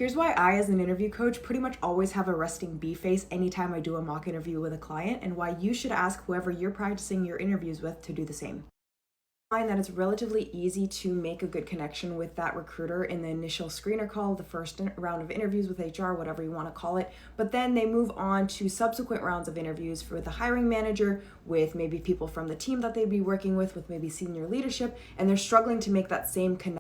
Here's why I, as an interview coach, pretty much always have a resting bee face anytime I do a mock interview with a client, and why you should ask whoever you're practicing your interviews with to do the same. Find that it's relatively easy to make a good connection with that recruiter in the initial screener call, the first round of interviews with HR, whatever you want to call it. But then they move on to subsequent rounds of interviews for the hiring manager, with maybe people from the team that they'd be working with maybe senior leadership, and they're struggling to make that same connection.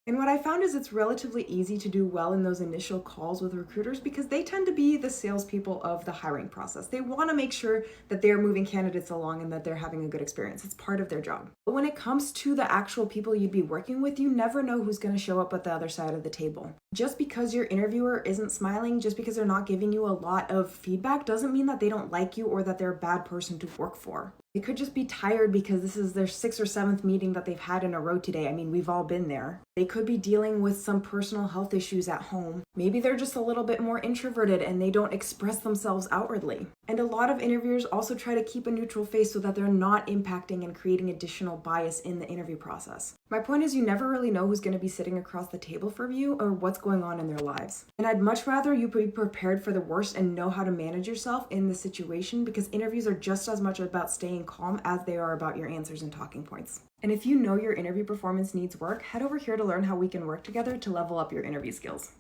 And what I found is it's relatively easy to do well in those initial calls with recruiters because they tend to be the salespeople of the hiring process. They want to make sure that they're moving candidates along and that they're having a good experience. It's part of their job. But when it comes to the actual people you'd be working with, you never know who's going to show up at the other side of the table. Just because your interviewer isn't smiling, just because they're not giving you a lot of feedback, doesn't mean that they don't like you or that they're a bad person to work for. They could just be tired because this is their 6th or 7th meeting that they've had in a row today. I mean, we've all been there. They could be dealing with some personal health issues at home. Maybe they're just a little bit more introverted and they don't express themselves outwardly. And a lot of interviewers also try to keep a neutral face so that they're not impacting and creating additional bias in the interview process. My point is, you never really know who's going to be sitting across the table from you or what's going on in their lives. And I'd much rather you be prepared for the worst and know how to manage yourself in the situation, because interviews are just as much about staying calm as they are about your answers and talking points. And if you know your interview performance needs work, head over here to learn how we can work together to level up your interview skills.